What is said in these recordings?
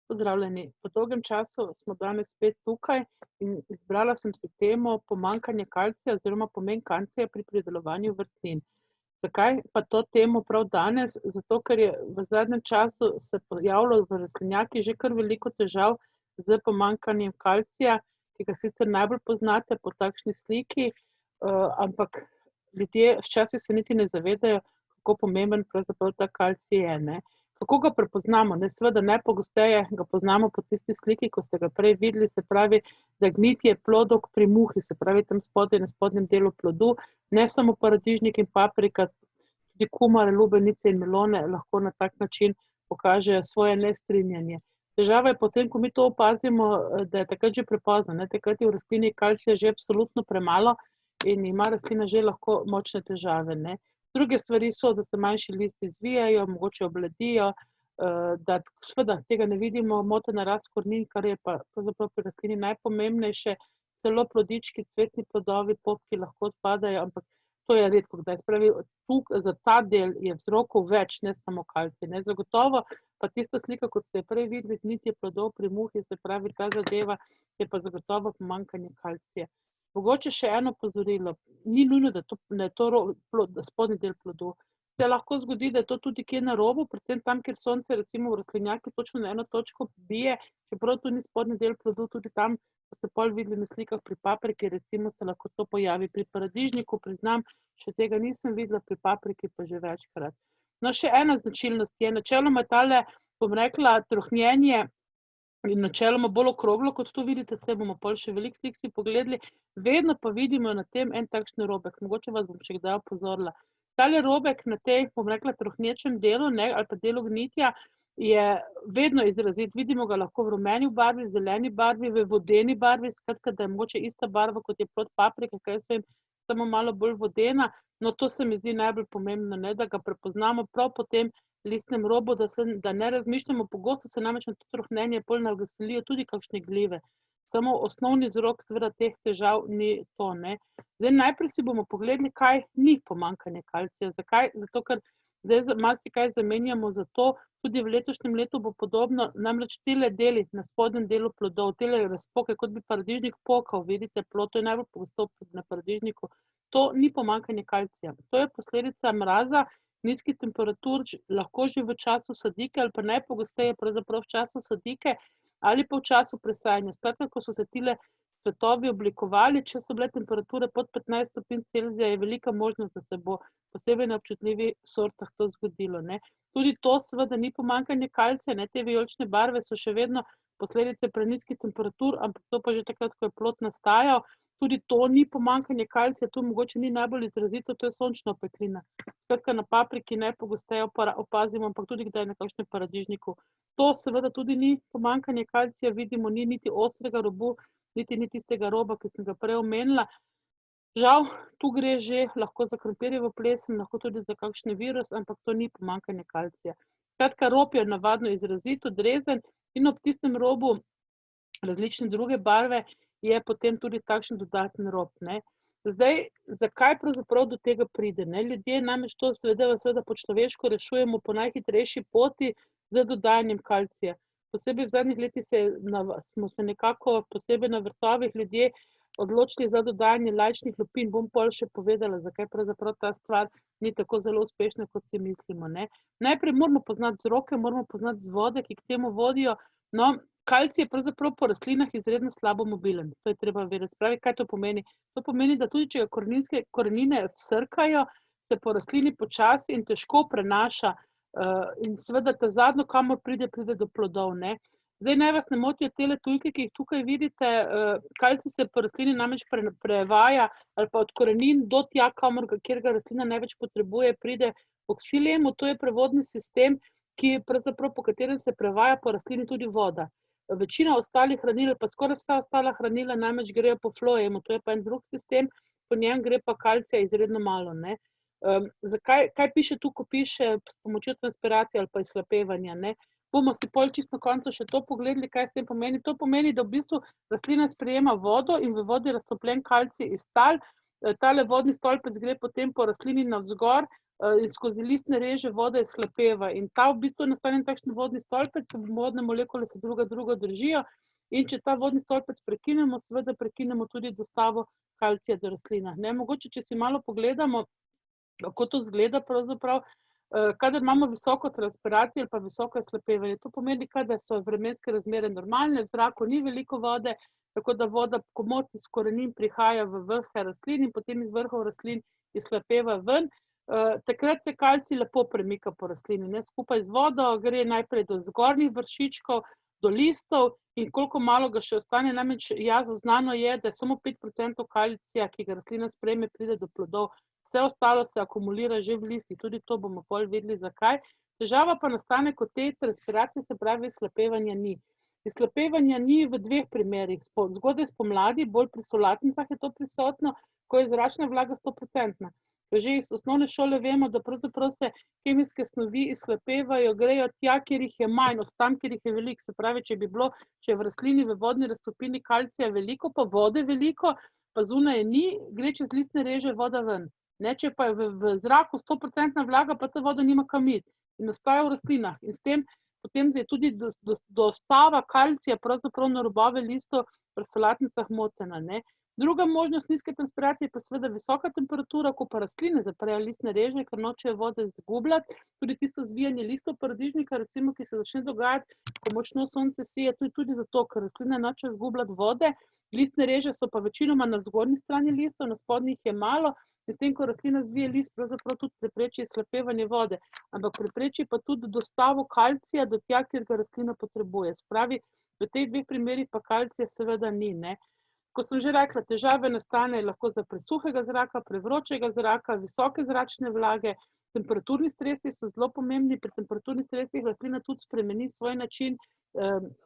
Pozdravljeni. Po dolgem času smo danes spet tukaj in izbrala sem si temo pomanjkanje kalcija oziroma pomen kalcija pri pridelovanju vrtnin. Zakaj pa to temo prav danes? Zato, ker je v zadnjem času se pojavilo v rastlinjakih že kar veliko težav s pomanjkanjem kalcija, ki ga sicer najbolj poznate po takšni sliki, ampak ljudje včasih se niti ne zavedajo, kako pomemben pravzaprav ta kalcij je, ne. Kako ga prepoznamo, ne? Seveda najpogosteje ga poznamo po tisti sliki, ko ste ga prej videli, se pravi, da gnitje plodov pri muhi, se pravi tam spodaj na spodnjem delu plodu, ne samo paradižnik in paprika, tudi kumare, lubenice in melone lahko na tak način pokažejo svoje nestrinjanje. Težava je potem, ko mi to opazimo, da je takrat že prepozno, ne, takrat je v rastlini kalcija že absolutno premalo in ima rastlina že lahko močne težave, ne. Druge stvari so, da se manjši listi zvijajo, mogoče obledijo, da seveda tega ne vidimo, motena rast korenin, kar je pa pravzaprav pri rastlini najpomembnejše, celo plodički, cvetni plodovi, popki lahko odpadajo, ampak to je redkokdaj. Se pravi, za ta del je vzrokov več, ne samo kalcij, ne. Zagotovo pa tista slika, kot ste jo prej videli, gnitje plodov pri muhi, se pravi, ta zadeva je pa zagotovo pomanjkanje kalcija. Mogoče še eno opozorilo, ni nujno, da je to spodnji del plodu. Se lahko zgodi, da je to tudi kje na robu, predvsem tam, kjer sonce recimo v rastlinjakih točno na eno točko bije, čeprav to ni spodnji del plodu, tudi tam boste pol videli na slikah pri papriki, recimo se lahko to pojavi. Pri paradižniku, priznam, še tega nisem videla, pri papriki pa že večkrat. No, še ena značilnost je, načeloma tale, bom rekla, trohnjenje in načeloma bolj okroglo, kot tu vidite, saj bomo pol še veliko slik si pogledali, vedno pa vidimo na tem en takšen robek, mogoče vas bom še kdaj opozorila. Tale robek na tej, bom rekla, trohnečem delu, ne, ali pa delu gnitja je vedno izrazit, vidimo ga lahko v rumeni barvi, zeleni barvi, v vodeni barvi, skratka, da je mogoče ista barva, kot je plod paprike, kaj jaz vem, samo malo bolj vodena, no, to se mi zdi najbolj pomembno, ne, da ga prepoznamo prav po tem listnem robu, da ne razmišljamo, pogosto se namreč na to trohnenje pol naveselijo tudi kakšne glive. Samo osnovni vzrok seveda teh težav ni to, ne. Zdaj najprej si bomo pogledali, kaj ni pomanjkanje kalcija. Zakaj? Zato, ker zdaj marsikaj zamenjamo za to, tudi v letošnjem letu bo podobno, namreč tile deli na spodnjem delu plodov, tele razpoke, kot bi paradižnik pokal, vidite plod, to je najbolj pogosto na paradižniku, to ni pomanjkanje kalcija. To je posledica mraza, nizkih temperatur, lahko že v času sadike ali pa najpogosteje pravzaprav v času sadike ali pa v času presajanja. Skratka, ko so se tile cvetovi oblikovali, če so bile temperature pod 15 stopinj Celzija, je velika možnost, da se bo posebej na občutljivih sortah to zgodilo, ne. Tudi to seveda ni pomanjkanje kalcija, ne, te vijolične barve so še vedno posledice prenizkih temperatur, ampak to pa že takrat, ko je plod nastajal. Tudi to ni pomanjkanje kalcija, to mogoče ni najbolj izrazito, to je sončna opeklina. Skratka, na papriki najpogosteje opazimo, ampak tudi kdaj na kakšnem paradižniku. To seveda tudi ni pomanjkanje kalcija, vidimo, ni niti ostrega robu, niti ni tistega roba, ki sem ga prej omenila. Žal, tu gre že lahko za krompirjevo plesen, lahko tudi za kakšen virus, ampak to ni pomanjkanje kalcija. Skratka, rob je navadno izrazito drezen in ob tistem robu različne druge barve je potem tudi takšen dodaten rob, ne. Zdaj, zakaj pravzaprav do tega pride, ne? Ljudje namreč to seveda po človeško rešujemo po najhitrejši poti z dodajanjem kalcija. Posebej v zadnjih letih smo se nekako posebej na vrtovih ljudje odločili za dodajanje lajčnih lupin. Bom pol še povedala, zakaj pravzaprav ta stvar ni tako zelo uspešna, kot si mislimo, ne. Najprej moramo poznati vzroke, moramo poznati vzvode, ki k temu vodijo. No, kalcij je pravzaprav po rastlinah izredno slabo mobilen, to je treba vedeti. Se pravi, kaj to pomeni? To pomeni, da tudi če ga korenine vsrkajo, se po rastlini počasi in težko prenaša, in seveda ta zadnjo, kamor pride, pride do plodov, ne. Zdaj naj vas ne motijo tele tujke, ki jih tukaj vidite, kalcij se po rastlini namreč prevaja ali pa od korenin do tja, kjer ga rastlina največ potrebuje, pride po ksilemu, to je prevodni sistem, po katerem se prevaja po rastlini tudi voda. Večina ostalih hranil, pa skoraj vsa ostala hranila namreč grejo po floemu, to je pa en drug sistem, po njem gre pa kalcija izredno malo, ne. Kaj piše tu, ko piše s pomočjo transpiracije ali pa izhlapevanja, ne? Bomo si pol čisto na koncu še to pogledali, kaj s tem pomeni. To pomeni, da v bistvu rastlina sprejema vodo in v vodi raztopljen kalcij iz tal, tale vodni stolpec gre potem po rastlini navzgor, in skozi listne reže voda izhlapeva in ta v bistvu nastane takšen vodni stolpec, vodne molekule se drugo držijo in če ta vodni stolpec prekinemo, seveda prekinemo tudi dostavo kalcija do rastlinah, ne. Mogoče, če si malo pogledamo, kako to izgleda pravzaprav, kadar imamo visoko transpiracijo ali pa visoko izhlapevanje, to pomeni, kadar so vremenske razmere normalne, v zraku ni veliko vode, tako da voda komot iz korenin prihaja v vrhe rastlin in potem iz vrhov rastlin izhlapeva ven. Takrat se kalcij lepo premika po rastlini, ne, skupaj z vodo gre najprej do zgornjih vršičkov, do listov in koliko malo ga še ostane, namreč znano je, da samo 5% kalcija, ki ga rastlina sprejme, pride do plodov. Vse ostalo se akumulira že v listih, tudi to bomo pol videli, zakaj. Težava pa nastane, ko te transpiracije, se pravi izhlapevanja ni. Izhlapevanja ni v dveh primerih, zgodaj spomladi, bolj pri solatnicah je to prisotno, ko je zračna vlaga 100-procentna. Že iz osnovne šole vemo, da pravzaprav se kemijske snovi izhlapevajo, grejo tja, kjer jih je manj, od tam, kjer jih je veliko. Se pravi, če je v rastlini v vodni raztopini kalcija veliko, pa vode veliko, pa zunaj je ni, gre čez listne reže voda ven. Ne, če pa je v zraku 100% vlaga, pa ta voda nima kam iti in ostaja v rastlinah. In s tem potem je tudi dostava kalcija pravzaprav na robove listov pri solatnicah motena, ne. Druga možnost nizke transpiracije je pa seveda visoka temperatura, ko pa rastline zaprejo listne reže, ker nočejo vode izgubljati. Tudi tisto zvijanje listov paradižnika, recimo, ki se začne dogajati, ko močno sonce sije, to je tudi zato, ker rastline nočejo izgubljati vode. Listne reže so pa večinoma na zgornji strani listov, na spodnjih je malo, in s tem, ko rastlina zvije list, pravzaprav tudi prepreči izhlapevanje vode, ampak prepreči pa tudi dostavo kalcija do tja, kjer ga rastlina potrebuje. Se pravi, v teh dveh primerih pa kalcija seveda ni, ne. Ko sem že rekla, težave nastanejo lahko zaradi presuhega zraka, prevročega zraka, visoke zračne vlage, temperaturni stresi so zelo pomembni, pri temperaturnih stresih rastlina tudi spremeni svoj način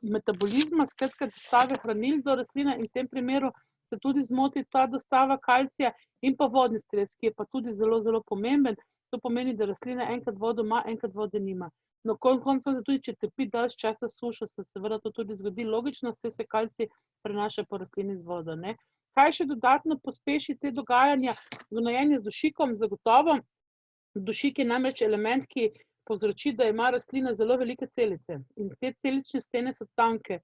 metabolizma, skratka dostave hranil do rastline in v tem primeru se tudi zmoti ta dostava kalcija in pa vodni stres, ki je pa tudi zelo, zelo pomemben. To pomeni, da rastlina enkrat vodo ima, enkrat vode nima. No, konec tudi, če trpi dalj časa sušo, se seveda to tudi zgodi logično, saj se kalcij prenaša po rastlini z vodo, ne. Kaj še dodatno pospeši te dogajanja? Gnojenje z dušikom zagotovo. Dušik je namreč element, ki povzroči, da ima rastlina zelo velike celice in te celične stene so tanke.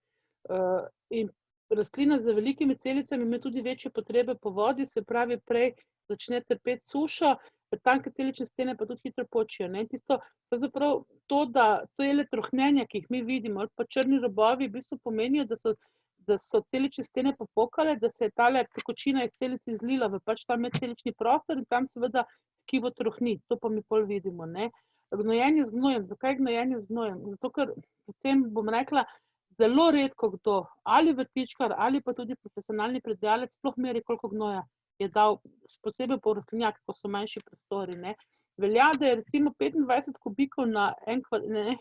In rastlina z velikimi celicami ima tudi večje potrebe po vodi, se pravi, prej začne trpeti sušo, tanke celične stene pa tudi hitro počijo, ne. In tisto pravzaprav to, da tele trohnenja, ki jih mi vidimo, ali pa črni robovi, v bistvu pomenijo, da so celične stene popokale, da se je tale tekočina iz celic izlila v pač ta medcelični prostor in tam seveda tkivo trohni. To pa mi pol vidimo, ne. Gnojenje z gnojem. Zakaj gnojenje z gnojem? Zato, ker predvsem, bom rekla, zelo redko kdo, ali vrtičkar ali pa tudi profesionalni pridelavec sploh meri, koliko gnoja je dal, posebej po rastlinjakih, ko so manjši prostori, ne. Velja, da je recimo 25 kubikov na en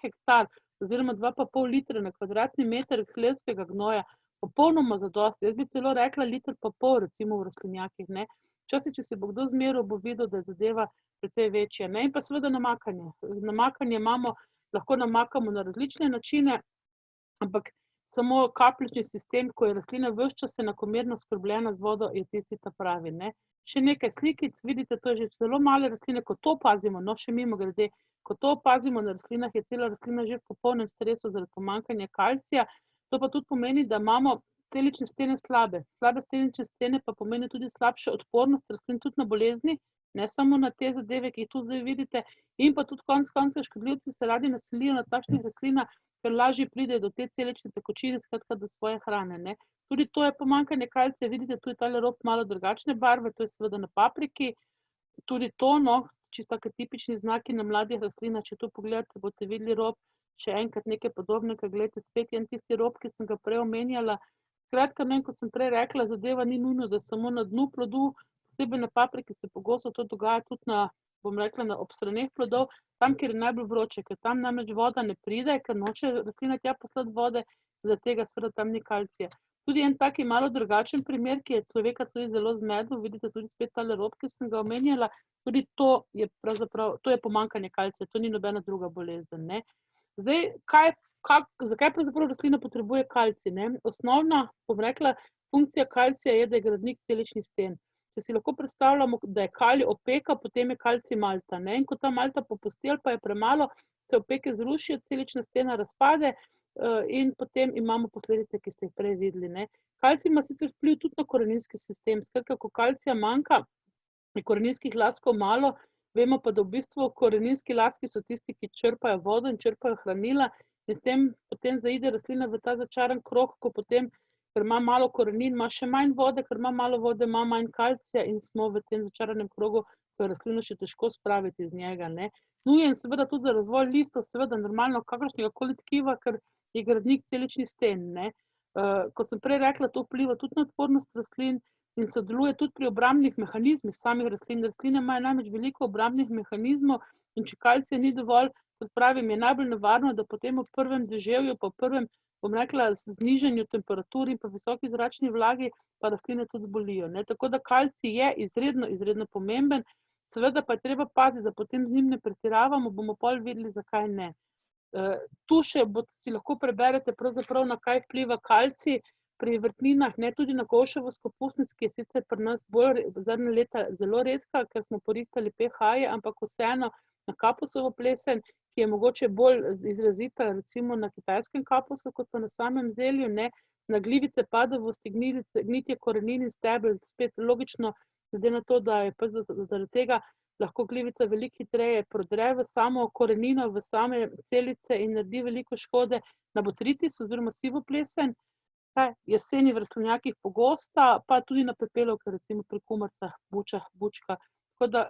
hektar oziroma 2,5 litra na kvadratni meter hlevskega gnoja popolnoma zadosti. Jaz bi celo rekla 1,5 litra recimo v rastlinjakih, ne. Včasih, če se bo kdo zmeril, bo videl, da je zadeva precej večja, ne. In pa seveda namakanje. Namakanje lahko namakamo na različne načine, ampak samo kapljični sistem, ko je rastlina ves čas enakomerno skrbljena z vodo, je tisti ta pravi, ne. Še nekaj slikic, vidite, to je že zelo male rastline, ko to opazimo, no, še mimogrede, ko to opazimo na rastlinah, je cela rastlina že v popolnem stresu zaradi pomanjkanja kalcija. To pa tudi pomeni, da imamo celične stene slabe. Slabe celične stene pa pomeni tudi slabšo odpornost rastlin tudi na bolezni, ne samo na te zadeve, ki jih tu zdaj vidite, in pa tudi konec koncev škodljivci se radi naselijo na takšnih rastlinah, ker lažje pridejo do te celične tekočine, skratka do svoje hrane, ne. Tudi to je pomanjkanje kalcija, vidite, tu je tale rob malo drugačne barve, to je seveda na papriki. Tudi to, no, čisto taki tipični znaki na mladih rastlinah, če to pogledate, boste videli rob, še enkrat nekaj podobnega, glejte, spet en tisti rob, ki sem ga prej omenjala. Skratka, ne, kot sem prej rekla, zadeva ni nujno, da samo na dnu plodu, posebej na papriki se pogosto to dogaja tudi na, bom rekla, ob straneh plodov, tam, kjer je najbolj vroče, ker tam namreč voda ne pride, ker noče rastlina tja poslati vode, zaradi tega seveda tam ni kalcija. Tudi en taki malo drugačen primer, ki je človeka tudi zelo zmedel, vidite tudi spet tale rob, ki sem ga omenjala, tudi to je pravzaprav, to je pomanjkanje kalcija, to ni nobena druga bolezen, ne. Zdaj, zakaj pravzaprav rastlina potrebuje kalcij, ne? Osnovna, bom rekla, funkcija kalcija je, da je gradnik celičnih sten. če si lahko predstavljamo, da je kalij opeka, potem je kalcij malta, ne, in ko ta malta popusti ali pa je premalo, se opeke zrušijo, celična stena razpade, in potem imamo posledice, ki ste jih prej videli, ne. Kalcij ima sicer vpliv tudi na koreninski sistem, skratka, ko kalcija manjka, je koreninskih laskov malo, vemo pa, da v bistvu koreninski laski so tisti, ki črpajo vodo in črpajo hranila in s tem potem zaide rastlina v ta začaran krog, ko potem, ker ima malo korenin, ima še manj vode, ker ima malo vode, ima manj kalcija in smo v tem začaranem krogu, ko je rastlino še težko spraviti iz njega, ne. Nujen seveda tudi za razvoj listov, seveda normalno kakršnegakoli tkiva, ker je gradnik celičnih sten, ne. Kot sem prej rekla, to vpliva tudi na odpornost rastlin in sodeluje tudi pri obrambnih mehanizmih samih rastlin. Rastline imajo namreč veliko obrambnih mehanizmov in če kalcija ni dovolj, kot pravim, je najbolj nevarno, da potem ob prvem deževju, po prvem, bom rekla, znižanju temperatur in pa visoki zračni vlagi pa rastline tudi zbolijo, ne. Tako da kalcij je izredno, izredno pomemben, seveda pa je treba paziti, da potem z njim ne pretiravamo, bomo pol videli, zakaj ne. Tu še si lahko preberete pravzaprav, na kaj vpliva kalcij pri vrtninah, ne, tudi na golševost kapusnic, ki je sicer pri nas zadnja leta zelo redka, ker smo porihtali pH-je, ampak vseeno na kapusovo plesen, ki je mogoče bolj izrazita recimo na kitajskem kapusu kot pa na samem zelju, ne, na glivice, padavosti, gnitje korenin in stebel, spet logično, glede na to, da je pač zaradi tega lahko glivica veliko hitreje prodre v samo korenino, v same celice in naredi veliko škode, na botritis oziroma sivo plesen, ta jeseni v rastlinjakih pogosta, pa tudi na pepelovke, recimo pri kumaricah, bučah, bučkah. Tako da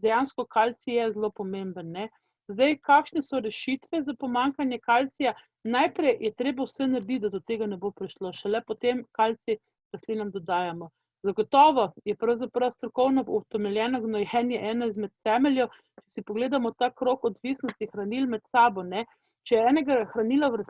dejansko kalcij je zelo pomemben, ne. Zdaj, kakšne so rešitve za pomanjkanje kalcija? Najprej je treba vse narediti, da do tega ne bo prišlo, šele potem kalcij rastlinam dodajamo. Zagotovo je pravzaprav strokovno utemeljeno gnojenje eno izmed temeljev, če si pogledamo ta krog odvisnosti hranil med sabo, ne. Če je enega hranila v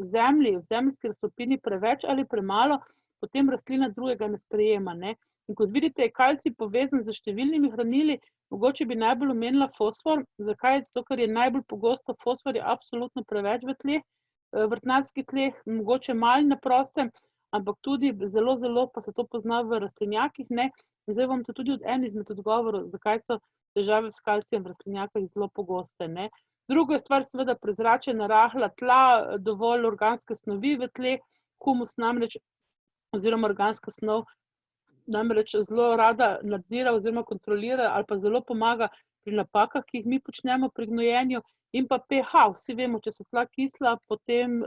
zemlji, v zemeljski raztopini preveč ali premalo, potem rastlina drugega ne sprejema, ne. In kot vidite, je kalcij povezan s številnimi hranili, mogoče bi najbolj omenila fosfor. Zakaj? Zato, ker je najbolj pogosto fosfor je absolutno preveč v tleh, vrtnarskih tleh, mogoče malo na prostem, ampak tudi zelo, zelo pa se to pozna v rastlinjakih, ne. In zdaj bom tudi en izmed odgovorov, zakaj so težave s kalcijem v rastlinjakih zelo pogoste, ne. Druga stvar seveda prezračena, rahla tla, dovolj organske snovi v tleh, humus namreč oziroma organska snov namreč zelo rada nadzira oziroma kontrolira ali pa zelo pomaga pri napakah, ki jih mi počnemo pri gnojenju, in pa pH. Vsi vemo, če so tla kisla, potem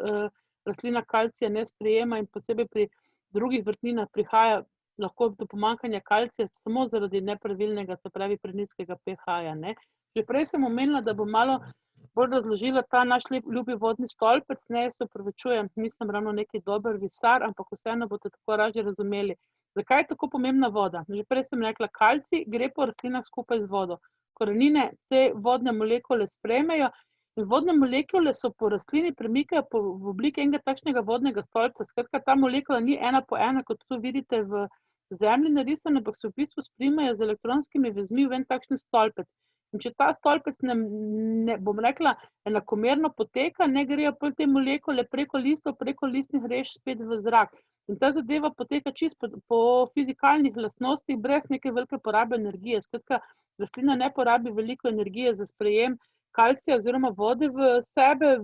rastlina kalcija ne sprejema in posebej pri drugih vrtninah prihaja lahko do pomanjkanja kalcija samo zaradi nepravilnega, se pravi prenizkega pH-ja, ne. Že prej sem omenila, da bom malo bolj razložila ta naš ljubi vodni stolpec, ne, se opravičujem, nisem ravno neki dober visar, ampak vseeno boste tako lažje razumeli. Zakaj je tako pomembna voda? Že prej sem rekla, kalcij gre po rastlinah skupaj z vodo. Korenine te vodne molekule sprejmejo in vodne molekule so po rastlini premikajo v obliki enega takšnega vodnega stolpca. Skratka, ta molekula ni ena po ena, kot to vidite v zemlji narisane, ampak se v bistvu sprimejo z elektronskimi vezmi v en takšen stolpec. In če ta stolpec ne, bom rekla, enakomerno poteka, ne grejo pol te molekule preko listov, preko listnih rež spet v zrak. In ta zadeva poteka čisto po fizikalnih lastnostih, brez neke velike porabe energije. Skratka, rastlina ne porabi veliko energije za sprejem kalcija oziroma vode v sebe,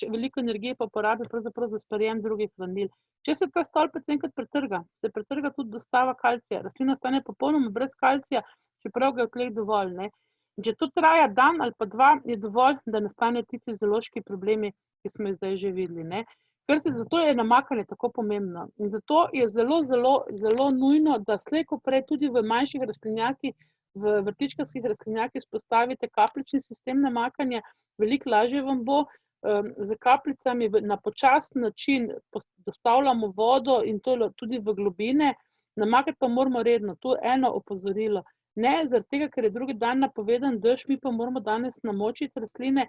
veliko energije pa porabi pravzaprav za sprejem drugih hranil. Če se ta stolpec enkrat pretrga, se pretrga tudi dostava kalcija. Rastlina ostane popolnoma brez kalcija, čeprav ga je v tleh dovolj, ne. In če to traja dan ali pa dva, je dovolj, da nastanejo ti fiziološki problemi, ki smo jih zdaj že videli, ne. Zato je namakanje tako pomembno. In zato je zelo, zelo, zelo nujno, da slej ko prej tudi v manjših rastlinjakih, v vrtičkarskih rastlinjakih vzpostavite kapljični sistem namakanja, veliko lažje vam bo. S kapljicami na počasen način dostavljamo vodo in to tudi v globine, namakati pa moramo redno. To je eno opozorilo. Ne zaradi tega, ker je drugi dan napovedan dež, mi pa moramo danes namočiti rastline,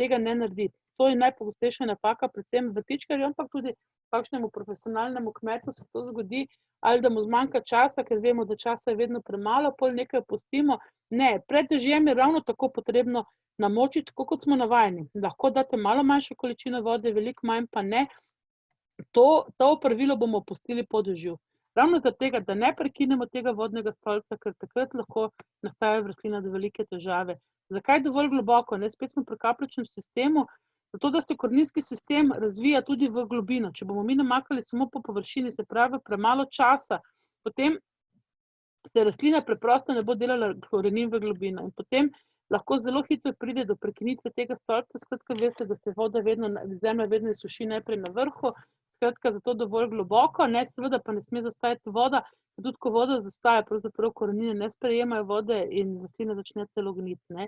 tega ne narediti. To je najpogostejša napaka, predvsem vrtičkarju, ampak tudi kakšnemu profesionalnemu kmetu se to zgodi, ali da mu zmanjka časa, ker vemo, da časa je vedno premalo, pol nekaj pustimo. Ne, pred dežjem je ravno tako potrebno namočiti, tako kot smo navajeni. Lahko date malo manjšo količino vode, veliko manj pa ne. To opravilo bomo pustili po dežju. Ravno zaradi tega, da ne prekinemo tega vodnega stolpca, ker takrat lahko nastajajo v rastlinah velike težave. Zakaj dovolj globoko, ne? Spet smo pri kapljičnem sistemu, zato da se koreninski sistem razvija tudi v globino. Če bomo mi namakali samo po površini, se pravi premalo časa, potem se rastlina preprosto ne bo delala korenin v globino in potem lahko zelo hitro pride do prekinitve tega stolpca. Skratka, veste, da se zemlja vedno izsuši najprej na vrhu, skratka, zato dovolj globoko, ne, seveda pa ne sme zastajati voda, tudi ko voda zastaja, pravzaprav korenine ne sprejemajo vode in rastlina začne celo gniti, ne.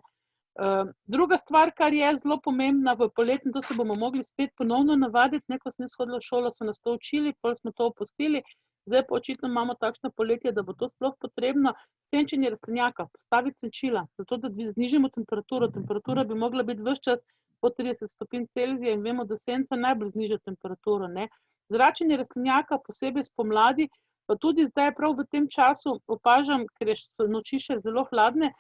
Druga stvar, kar je zelo pomembna v poletju, to se bomo mogli spet ponovno navaditi, ne, ko sem jaz hodila v šolo, so nas to učili, pol smo to opustili, zdaj pa očitno imamo takšno poletje, da bo to sploh potrebno. Senčenje rastlinjaka, postaviti senčila, zato da znižamo temperaturo. Temperatura bi mogla biti ves čas pod 30 stopinj Celzija in vemo, da senca najbolj zniža temperaturo, ne. Zračenje rastlinjaka, posebej spomladi, pa tudi zdaj prav v tem času opažam, ker so noči še zelo hladne,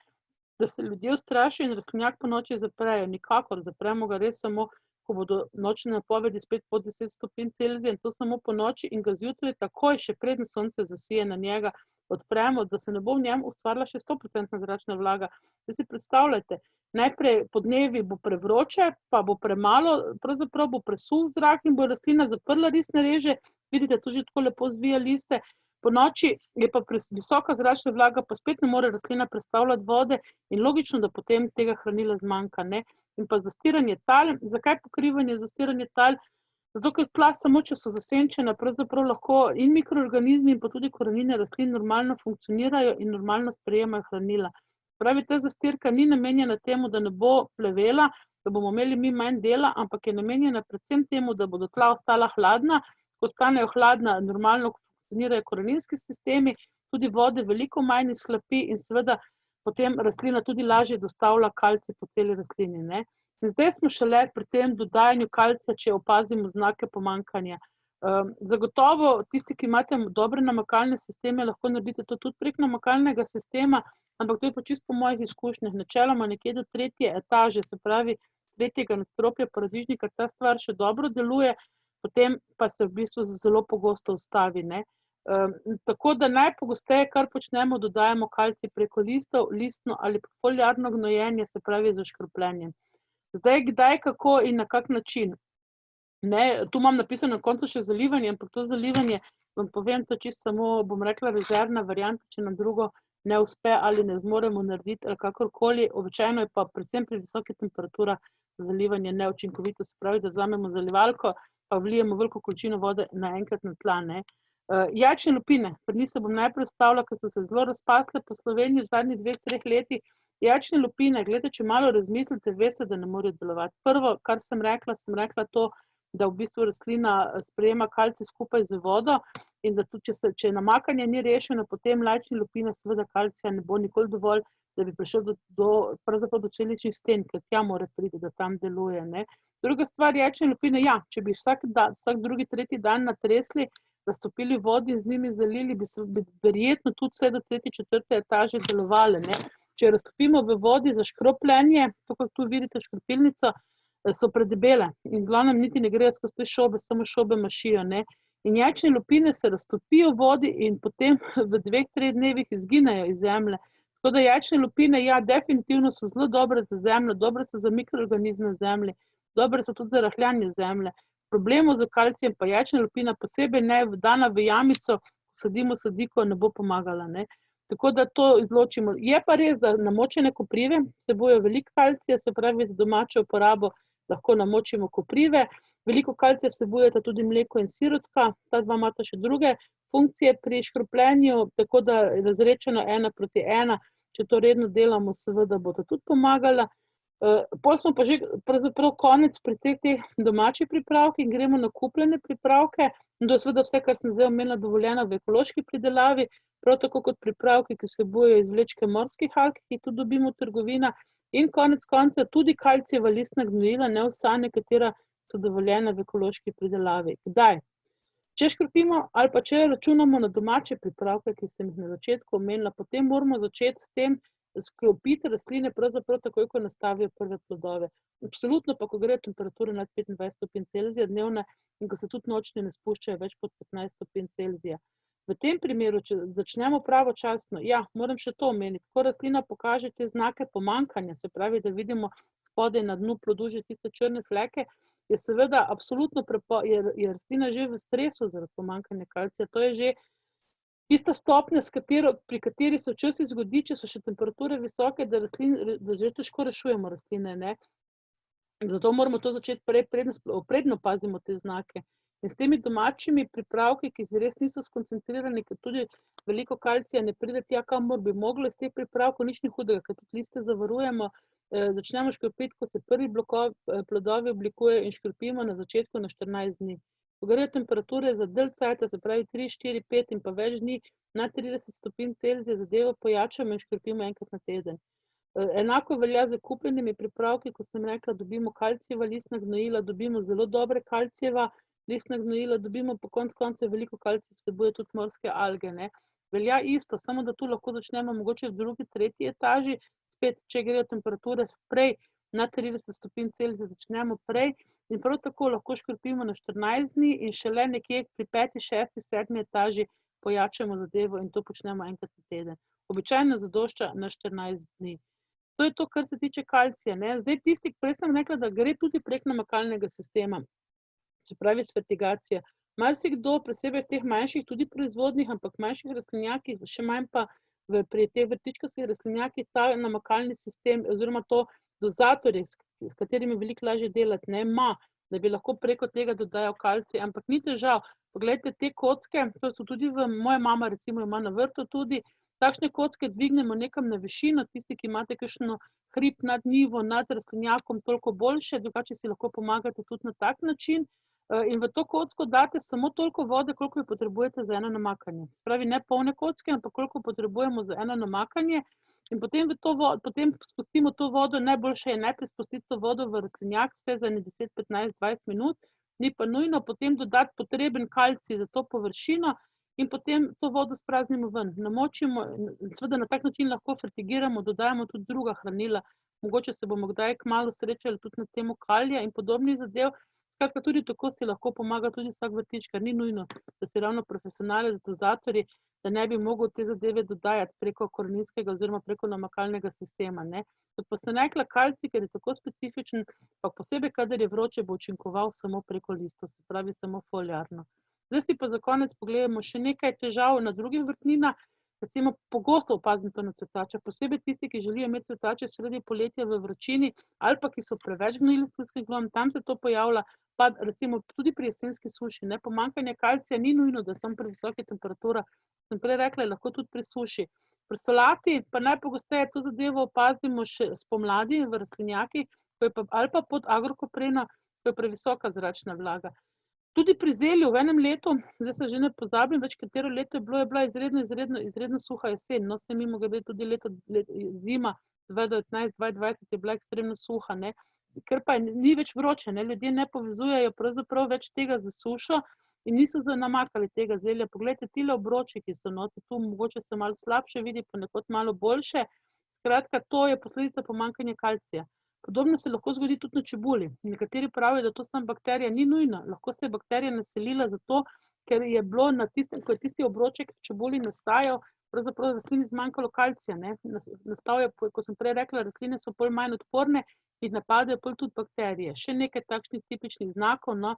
da se ljudje ustrašijo in rastlinjak ponoči zaprejo. Nikakor, zapremo ga res samo, ko bodo nočne napovedi spet pod 10 stopinj Celzija in to samo ponoči in ga zjutraj takoj, še preden sonce zasije na njega, odpremo, da se ne bo v njem ustvarila še 100% zračna vlaga. Zdaj si predstavljajte, najprej podnevi bo prevroče, pa bo premalo, pravzaprav bo presuh zrak in bo rastlina zaprla listne reže, vidite, tu že tako lepo zvija liste, ponoči je pa visoka zračna vlaga, pa spet ne more rastlina prestavljati vode in logično, da potem tega hranila zmanjka, ne. In pa zastiranje tal. Zakaj pokrivanje, zastiranje tal? Zato, ker tla samo, če so zasenčena, pravzaprav lahko in mikroorganizmi in pa tudi korenine rastlin normalno funkcionirajo in normalno sprejemajo hranila. Pravi, ta zastirka ni namenjena temu, da ne bo plevela, da bomo imeli mi manj dela, ampak je namenjena predvsem temu, da bodo tla ostala hladna. Ko ostanejo hladna, normalno funkcionirajo koreninski sistemi, tudi vode veliko manj izhlapi in seveda potem rastlina tudi lažje dostavlja kalcij po celi rastlini, ne. In zdaj smo šele pri tem dodajanju kalcija, če opazimo znake pomanjkanja. Zagotovo tisti, ki imate dobre namakalne sisteme, lahko naredite to tudi prek namakalnega sistema, ampak to je pa čisto po mojih izkušnjah. Načeloma nekje do 3. etaže, se pravi 3. nadstropja paradižnika, ta stvar še dobro deluje, potem pa se v bistvu zelo pogosto ustavi, ne. Tako da najpogosteje, kar počnemo, dodajamo kalcij preko listov, listno ali foliarno gnojenje, se pravi z škropljenjem. Zdaj, kdaj, kako in na kak način? Ne, tu imam napisano na koncu še zalivanje, ampak to zalivanje, vam povem, to čisto samo, bom rekla, rezervna varianta, če nam drugo ne uspe ali ne zmoremo narediti ali kakorkoli. Običajno je pa predvsem pri visokih temperaturah zalivanje neučinkovito, se pravi, da vzamemo zalivalko pa vlijemo veliko količino vode naenkrat na tla, ne. Jajčne lupine, pri njih se bom najprej ustavila, ker so se zelo razpasle po Sloveniji v zadnjih 2-3 letih. Jajčne lupine, glejte, če malo razmislite, veste, da ne morejo delovati. Prvo, kar sem rekla to, da v bistvu rastlina sprejema kalcij skupaj z vodo in da tudi, če namakanje ni rešeno, potem jajčne lupine seveda kalcija ne bo nikoli dovolj, da bi prišel pravzaprav do celičnih sten, ker tja mora priti, da tam deluje, ne. Druga stvar, jajčne lupine, ja, če bi vsak drugi, tretji dan natresli, raztopili v vodi in z njimi zalili, bi verjetno tudi vse do 3., 4. etaže delovale, ne. Če raztopimo v vodi za škropljenje, tako kot tu vidite škropilnico, so predebele in v glavnem niti ne grejo skozi te šobe, samo šobe mašijo, ne. In jajčne lupine se raztopijo v vodi in potem v 2-3 dnevih izginejo iz zemlje. Tako da jajčne lupine, ja, definitivno so zelo dobre za zemljo, dobre so za mikroorganizme v zemlji, dobre so tudi za rahljanje zemlje. Problemov s kalcijem pa jajčna lupina, posebej ne dana v jamico, ko sadimo sadiko, ne bo pomagala, ne. Tako da to izločimo. Je pa res, da namočene koprive vsebujejo veliko kalcija, se pravi, za domačo uporabo lahko namočimo koprive. Veliko kalcija vsebujeta tudi mleko in sirotka, ta dva imata še druge funkcije pri škropljenju, tako da razredčeno 1:1, če to redno delamo, seveda bodo tudi pomagala. Pol smo pa že pravzaprav konec pri teh domačih pripravkih, gremo na kupljene pripravke. In to je seveda vse, kar sem zdaj omenila, dovoljeno v ekološki pridelavi, prav tako kot pripravki, ki vsebujejo izvlečke morskih alg, ki jih tudi dobimo v trgovinah, in konec koncev tudi kalcijeva listna gnojila, ne vsa, nekatera so dovoljena v ekološki pridelavi. Kdaj? Če škropimo ali pa če računamo na domače pripravke, ki sem jih na začetku omenila, potem moramo začeti s tem škropiti rastline pravzaprav takoj, ko nastavijo prve plodove. Absolutno pa, ko gre temperature nad 25 stopinj Celzija dnevne in ko se tudi nočne ne spuščajo več pod 15 stopinj Celzija. V tem primeru, če začnemo pravočasno, ja, moram še to omeniti, ko rastlina pokaže te znake pomanjkanja, se pravi, da vidimo spodaj na dnu plodu že tiste črne fleke, je seveda absolutno je rastlina že v stresu zaradi pomanjkanja kalcija. To je že tista stopnja, pri kateri se včasih zgodi, če so še temperature visoke, da že težko rešujemo rastline, ne. Zato moramo to začeti prej, predno pazimo te znake. In s temi domačimi pripravki, ki res niso skoncentrirani, ker tudi veliko kalcija ne pride tja, kamor bi moglo iz teh pripravkov, nič ni hudega, ker tudi liste zavarujemo, začnemo škropiti, ko se prvi plodovi oblikujejo in škropimo na začetku na 14 dni. Ko grejo temperature za dalj cajta, se pravi 3, 4, 5 in pa več dni, nad 30 stopinj Celzija, zadevo pojačamo in škropimo enkrat na teden. Enako velja z kupljenimi pripravki, ko sem rekla, dobimo kalcijeva listna gnojila, dobimo zelo dobre kalcijeva listna gnojila, dobimo po koncu koncev veliko kalcija vsebuje tudi morske alge, ne. Velja isto, samo da tu lahko začnemo mogoče v drugi, tretji etaži, spet, če grejo temperature prej nad 30 stopinj Celzija, začnemo prej in prav tako lahko škropimo na 14 dni in šele nekje pri 5., 6., 7. etaži pojačamo zadevo in to počnemo enkrat na teden. Običajno zadošča na 14 dni. To je to, kar se tiče kalcija, ne. Zdaj prej sem rekla, da gre tudi prek namakalnega sistema, se pravi s fertigacije. Marsikdo, posebej v teh manjših, tudi proizvodnih, ampak manjših rastlinjakih, še manj pa pri teh vrtičkastih rastlinjakih, ta namakalni sistem oziroma to dozatorje, s katerimi je veliko lažje delati, ne, ima, da bi lahko preko tega dodajal kalcij, ampak ni težav. Poglejte, te kocke, to so tudi moja mama recimo ima na vrtu tudi, takšne kocke dvignemo nekam na višino, tisti, ki imate kakšno hrib nad njivo, nad rastlinjakom, toliko boljše, drugače si lahko pomagate tudi na tak način. In v to kocko date samo toliko vode, koliko jo potrebujete za eno namakanje. Se pravi, ne polne kocke, ampak koliko potrebujemo za eno namakanje. In potem potem spustimo to vodo, najboljše je najprej spustiti to vodo v rastlinjak, vsaj za ene 10, 15, 20 minut, ni pa nujno potem dodati potreben kalcij za to površino in potem to vodo spraznimo ven. Namočimo, seveda na tak način lahko fertigiramo, dodajamo tudi druga hranila. Mogoče se bomo kdaj kmalu srečali tudi na temo kalija in podobnih zadev. Skratka, tudi tako si lahko pomaga tudi vsak vrtičkar. Ni nujno, da si ravno profesionalec z dozatorji, da ne bi mogel te zadeve dodajati preko koreninskega oziroma preko namakalnega sistema, ne. Kot pa sem rekla, kalcij, ker je tako specifičen, pa posebej kadar je vroče, bo učinkoval samo preko listov, se pravi samo foliarno. Zdaj si pa za konec pogledamo še nekaj težav na drugih vrtninah. Recimo pogosto opazim to na cvetačah, posebej tisti, ki želijo imeti cvetače sredi poletja v vročini ali pa ki so preveč gnojili s kunskim gnojim, tam se to pojavlja, pa recimo tudi pri jesenski suši, ne. Pomanjkanje kalcija ni nujno, da samo pri visokih temperaturah, sem prej rekla, je lahko tudi pri suši. Pri solati pa najpogosteje to zadevo opazimo še spomladi v rastlinjakih, ali pa pod agrokopreno, ko je previsoka zračna vlaga. Tudi pri zelju v enem letu, zdaj se že ne pozabim več, katero leto je bila izredno suha jesen, no, saj mimogrede tudi zima 2019, 2020 je bila ekstremno suha, ne. Ker pa ni več vroče, ne, ljudje ne povezujejo pravzaprav več tega s sušo in niso namakali tega zelja. Poglejte, tile obroči, ki so notri, tu mogoče se malo slabše vidi, ponekod malo boljše. Skratka, to je posledica pomanjkanja kalcija. Podobno se lahko zgodi tudi na čebuli. Nekateri pravijo, da to samo bakterija, ni nujno. Lahko se je bakterija naselila zato, ker je bilo ko je tisti obroček v čebuli nastajal, pravzaprav rastlini zmanjkalo kalcija, ne. Nastal je, ko sem prej rekla, rastline so pol manj odporne in napadejo pol tudi bakterije. Še nekaj takšnih tipičnih znakov, no,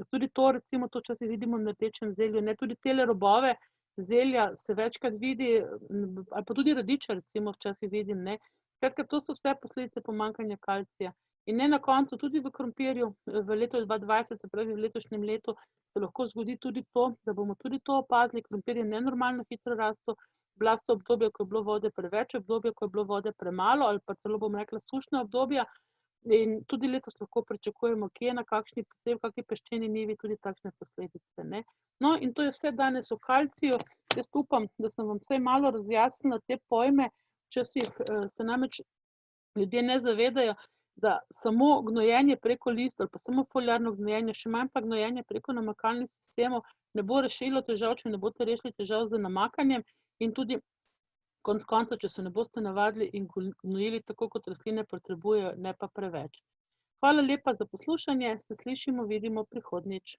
tudi to recimo, to včasih vidimo na rdečem zelju, ne, tudi tele robove zelja se večkrat vidi, ali pa tudi radiča recimo včasih vidim, ne. Skratka, to so vse posledice pomanjkanja kalcija. In ne na koncu, tudi v krompirju v letu 2020, se pravi v letošnjem letu, se lahko zgodi tudi to, da bomo tudi to opazili. Krompir je nenormalno hitro rastel, bila so obdobja, ko je bilo vode preveč, obdobja, ko je bilo vode premalo ali pa celo, bom rekla, sušna obdobja. In tudi letos lahko pričakujemo kje na kakšni peščeni njivi tudi takšne posledice, ne. No, in to je vse danes o kalciju. Jaz upam, da sem vam vsaj malo razjasnila te pojme. Včasih se namreč ljudje ne zavedajo, da samo gnojenje preko listov ali pa samo foliarno gnojenje, še manj pa gnojenje preko namakalnih sistemov ne bo rešilo težav, če ne boste rešili težav z namakanjem in tudi konec koncev, če se ne boste navadili in gnojili tako, kot rastline potrebujejo, ne pa preveč. Hvala lepa za poslušanje, se slišimo, vidimo prihodnjič.